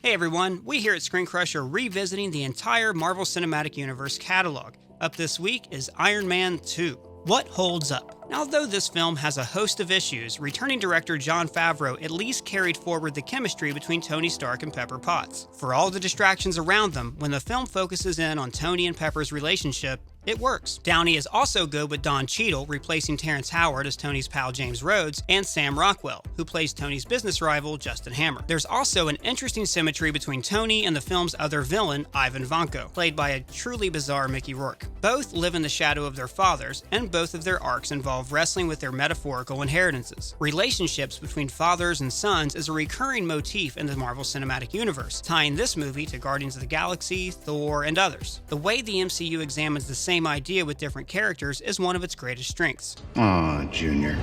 Hey everyone, we here at ScreenCrush are revisiting the entire Marvel Cinematic Universe catalog. Up this week is Iron Man 2. What holds up? Now, although this film has a host of issues, returning director Jon Favreau at least carried forward the chemistry between Tony Stark and Pepper Potts. For all the distractions around them, when the film focuses in on Tony and Pepper's relationship, it works. Downey is also good with Don Cheadle replacing Terrence Howard as Tony's pal James Rhodes, and Sam Rockwell, who plays Tony's business rival Justin Hammer. There's also an interesting symmetry between Tony and the film's other villain, Ivan Vanko, played by a truly bizarre Mickey Rourke. Both live in the shadow of their fathers, and both of their arcs involve wrestling with their metaphorical inheritances. Relationships between fathers and sons is a recurring motif in the Marvel Cinematic Universe, tying this movie to Guardians of the Galaxy, Thor, and others. The way the MCU examines the same idea with different characters is one of its greatest strengths. Aw, Junior.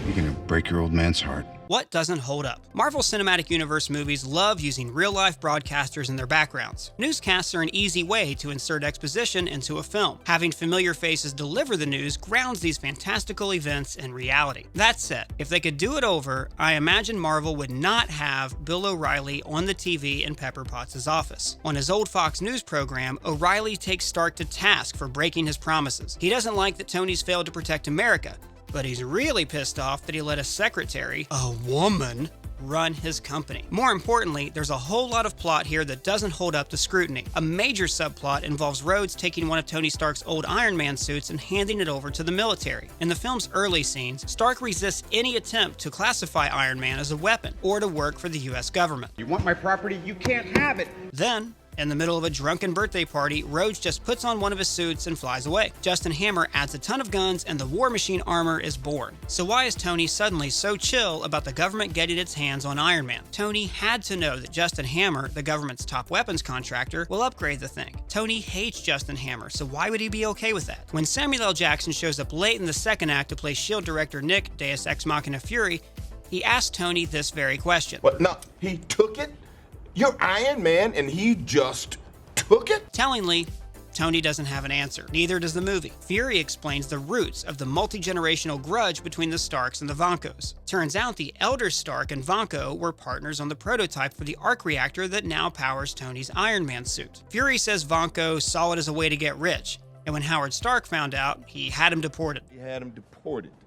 You're gonna break your old man's heart. What doesn't hold up? Marvel Cinematic Universe movies love using real-life broadcasters in their backgrounds. Newscasts are an easy way to insert exposition into a film. Having familiar faces deliver the news grounds these fantastical events in reality. That said, if they could do it over, I imagine Marvel would not have Bill O'Reilly on the TV in Pepper Potts' office. On his old Fox News program, O'Reilly takes Stark to task for breaking his promises. He doesn't like that Tony's failed to protect America, but he's really pissed off that he let a secretary, a woman, run his company. More importantly, there's a whole lot of plot here that doesn't hold up to scrutiny. A major subplot involves Rhodes taking one of Tony Stark's old Iron Man suits and handing it over to the military. In the film's early scenes, Stark resists any attempt to classify Iron Man as a weapon or to work for the US government. You want my property? You can't have it. Then, in the middle of a drunken birthday party, Rhodes just puts on one of his suits and flies away. Justin Hammer adds a ton of guns and the War Machine armor is born. So why is Tony suddenly so chill about the government getting its hands on Iron Man? Tony had to know that Justin Hammer, the government's top weapons contractor, will upgrade the thing. Tony hates Justin Hammer, so why would he be okay with that? When Samuel L. Jackson shows up late in the second act to play S.H.I.E.L.D. director Nick, Deus Ex Machina Fury, he asked Tony this very question. What? No, he took it? You're Iron Man and he just took it? Tellingly, Tony doesn't have an answer. Neither does the movie. Fury explains the roots of the multi-generational grudge between the Starks and the Vankos. Turns out the elder Stark and Vanko were partners on the prototype for the arc reactor that now powers Tony's Iron Man suit. Fury says Vanko saw it as a way to get rich, and when Howard Stark found out, he had him deported.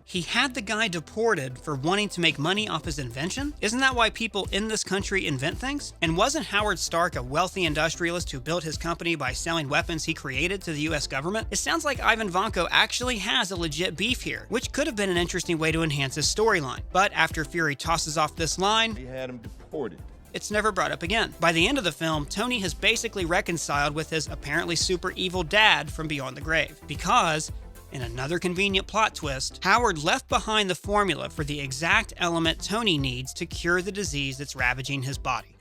He had the guy deported for wanting to make money off his invention? Isn't that why people in this country invent things? And wasn't Howard Stark a wealthy industrialist who built his company by selling weapons he created to the US government? It sounds like Ivan Vanko actually has a legit beef here, which could have been an interesting way to enhance his storyline. But after Fury tosses off this line, He had him deported. it's never brought up again. By the end of the film, Tony has basically reconciled with his apparently super evil dad from beyond the grave. Because, in another convenient plot twist, Howard left behind the formula for the exact element Tony needs to cure the disease that's ravaging his body.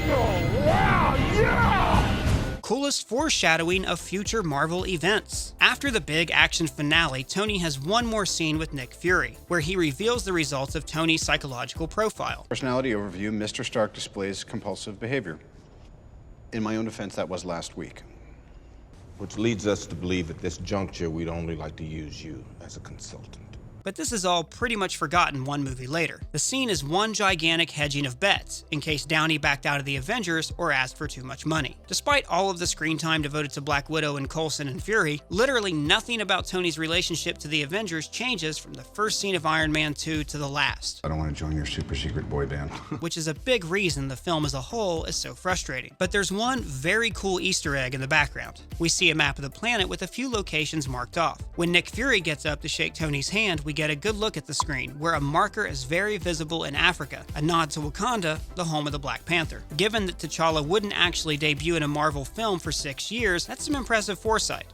Oh, wow, yeah! Coolest foreshadowing of future Marvel events. After the big action finale, Tony has one more scene with Nick Fury, where he reveals the results of Tony's psychological profile. Personality overview, Mr. Stark displays compulsive behavior. In my own defense, that was last week. Which leads us to believe at this juncture we'd only like to use you as a consultant. But this is all pretty much forgotten one movie later. The scene is one gigantic hedging of bets, in case Downey backed out of the Avengers or asked for too much money. Despite all of the screen time devoted to Black Widow and Coulson and Fury, literally nothing about Tony's relationship to the Avengers changes from the first scene of Iron Man 2 to the last. I don't want to join your super secret boy band. Which is a big reason the film as a whole is so frustrating. But there's one very cool Easter egg in the background. We see a map of the planet with a few locations marked off. When Nick Fury gets up to shake Tony's hand, we get a good look at the screen, where a marker is very visible in Africa, a nod to Wakanda, the home of the Black Panther. Given that T'Challa wouldn't actually debut in a Marvel film for 6 years, that's some impressive foresight.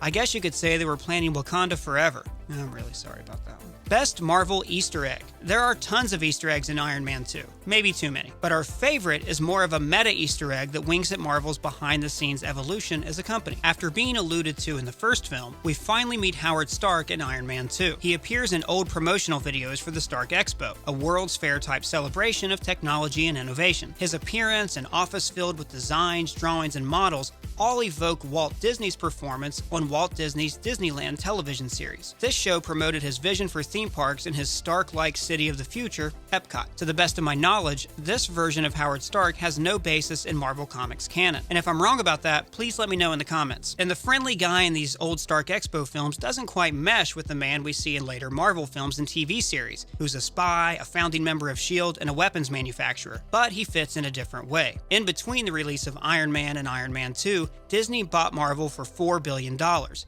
I guess you could say they were planning Wakanda forever. I'm really sorry about that one. Best Marvel Easter egg. There are tons of Easter eggs in Iron Man 2. Maybe too many. But our favorite is more of a meta Easter egg that winks at Marvel's behind-the-scenes evolution as a company. After being alluded to in the first film, we finally meet Howard Stark in Iron Man 2. He appears in old promotional videos for the Stark Expo, a World's Fair-type celebration of technology and innovation. His appearance, an office filled with designs, drawings, and models all evoke Walt Disney's performance on Walt Disney's Disneyland television series. This show promoted his vision for theme parks in his Stark-like city of the future, Epcot. To the best of my knowledge, this version of Howard Stark has no basis in Marvel Comics canon. And if I'm wrong about that, please let me know in the comments. And the friendly guy in these old Stark Expo films doesn't quite mesh with the man we see in later Marvel films and TV series, who's a spy, a founding member of S.H.I.E.L.D., and a weapons manufacturer. But he fits in a different way. In between the release of Iron Man and Iron Man 2, Disney bought Marvel for $4 billion,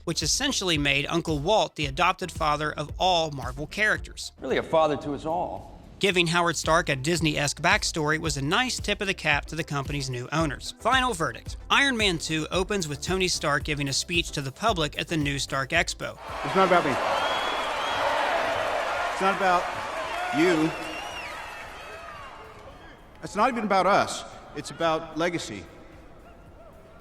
which essentially made Uncle Walt the adopted father of all Marvel characters. Really a father to us all. Giving Howard Stark a Disney-esque backstory was a nice tip of the cap to the company's new owners. Final verdict. Iron Man 2 opens with Tony Stark giving a speech to the public at the new Stark Expo. It's not about me. It's not about you. It's not even about us. It's about legacy.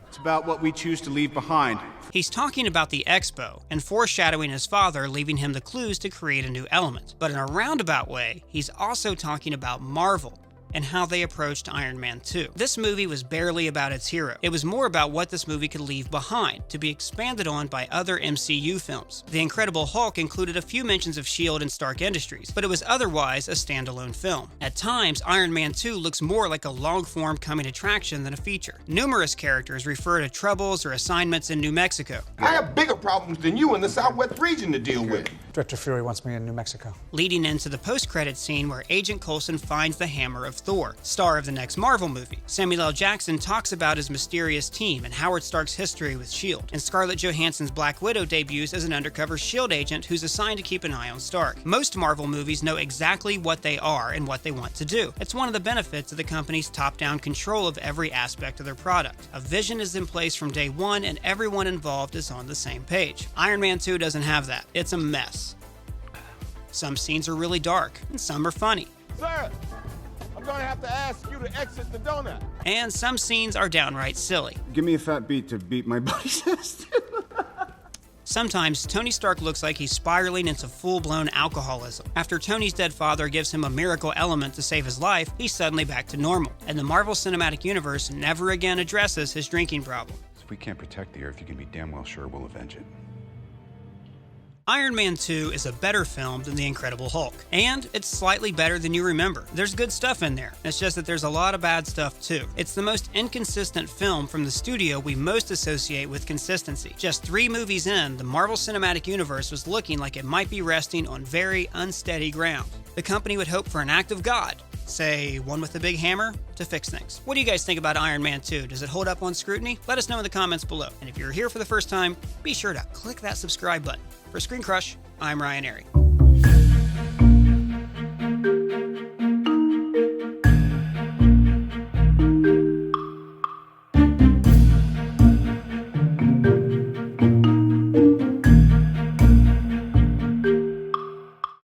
It's about what we choose to leave behind. He's talking about the Expo and foreshadowing his father leaving him the clues to create a new element. But in a roundabout way, he's also talking about Marvel and how they approached Iron Man 2. This movie was barely about its hero. It was more about what this movie could leave behind, to be expanded on by other MCU films. The Incredible Hulk included a few mentions of S.H.I.E.L.D. and Stark Industries, but it was otherwise a standalone film. At times, Iron Man 2 looks more like a long-form coming attraction than a feature. Numerous characters refer to troubles or assignments in New Mexico. I have bigger problems than you in the Southwest region to deal with. Director Fury wants me in New Mexico. Leading into the post-credits scene where Agent Coulson finds the hammer of Thor, star of the next Marvel movie. Samuel L. Jackson talks about his mysterious team and Howard Stark's history with S.H.I.E.L.D., and Scarlett Johansson's Black Widow debuts as an undercover S.H.I.E.L.D. agent who's assigned to keep an eye on Stark. Most Marvel movies know exactly what they are and what they want to do. It's one of the benefits of the company's top-down control of every aspect of their product. A vision is in place from day one and everyone involved is on the same page. Iron Man 2 doesn't have that. It's a mess. Some scenes are really dark, and some are funny. Sir, I'm gonna have to ask you to exit the donut. And some scenes are downright silly. Give me a fat beat to beat my buddy's ass. Sometimes, Tony Stark looks like he's spiraling into full-blown alcoholism. After Tony's dead father gives him a miracle element to save his life, he's suddenly back to normal. And the Marvel Cinematic Universe never again addresses his drinking problem. If we can't protect the Earth, you can be damn well sure we'll avenge it. Iron Man 2 is a better film than The Incredible Hulk, and it's slightly better than you remember. There's good stuff in there, it's just that there's a lot of bad stuff too. It's the most inconsistent film from the studio we most associate with consistency. Just 3 movies in, the Marvel Cinematic Universe was looking like it might be resting on very unsteady ground. The company would hope for an act of God, say one with a big hammer, to fix things. What do you guys think about Iron Man 2? Does it hold up on scrutiny? Let us know in the comments below. And if you're here for the first time, be sure to click that subscribe button. For ScreenCrush, I'm Ryan Airy.